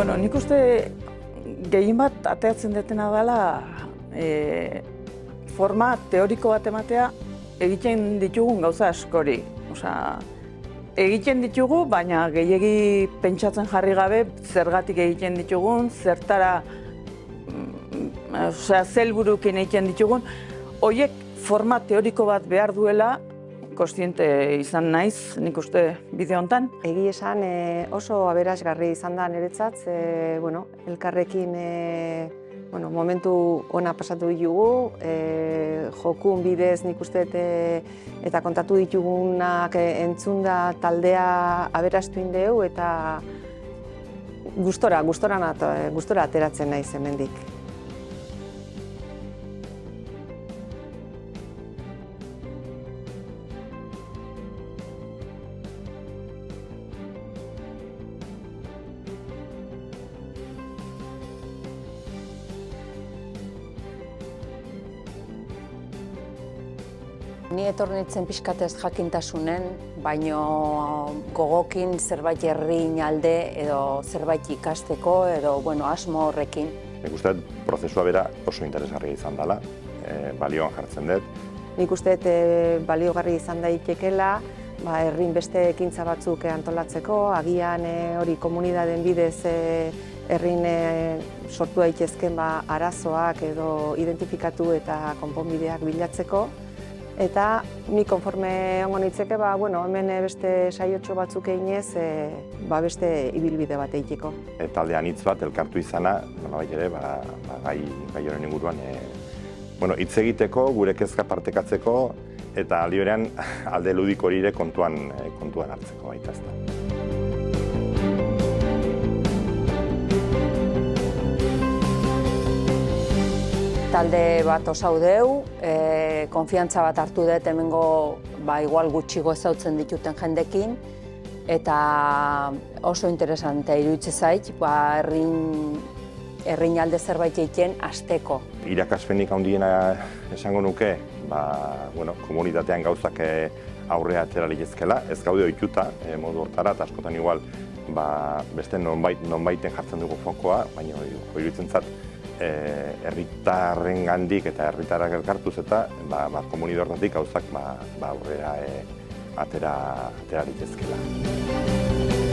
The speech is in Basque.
Bueno, nik uste gehien bat ateatzen detena dela forma teoriko bat ematea egiten ditugun gauza askori. Osea, egiten ditugu, baina gehiegi pentsatzen jarri gabe zergatik egiten ditugun, zertara, osea, helburuekin egiten ditugun, horiek forma teoriko bat behar duela, kontziente izan naiz, nik uste bide honetan. Egi esan oso aberasgarri izan da niretzat, elkarrekin momentu ona pasatu ditugu, jokun bidez nik uste eta kontatu ditugunak entzunda taldea aberastu indeu eta gustora ateratzen naiz hemendik. Ni etorri nintzen pixkatez jakintasunen, baino gogokin zerbait herrin alde edo zerbait ikasteko edo asmo horrekin. Nik uste prozesua bera oso interesgarria izan dela, balioan jartzen dut. Nik uste baliogarri izan daitekeela, herrin beste ekintza batzuk antolatzeko, agian hori komunidaden bidez herrin sortu daitezken arazoak edo identifikatu eta konponbideak bilatzeko. Eta ni konforme egongo nitzeke, hemen beste saiotxo batzuk eginez, beste ibilbide bat egiteko. Talde anitz bat elkartu izana, nolabait ere, gai horren inguruan hitz egiteko, gure kezka partekatzeko eta aldi berean alde ludiko hori ere kontuan hartzeko baita ezta. Talde bat osaudeu, konfiantza bat hartu dut hemengo igual gutxigo ezautzen dituten jendekin, eta oso interesantea iruditzen zait, herrin alde zerbait egiten hasteko. Irakaspenik handiena esango nuke, komunitatean gauzak aurrea atera litezkeela, ez gaude ohituta modu hortara, eta askotan igual beste nonbaiten jartzen dugu fokoa, baina iruditzen zait, herritarren gandik eta herritarrak elkartuz eta komunidade horretatik gauzak aurrera atera litezkeela.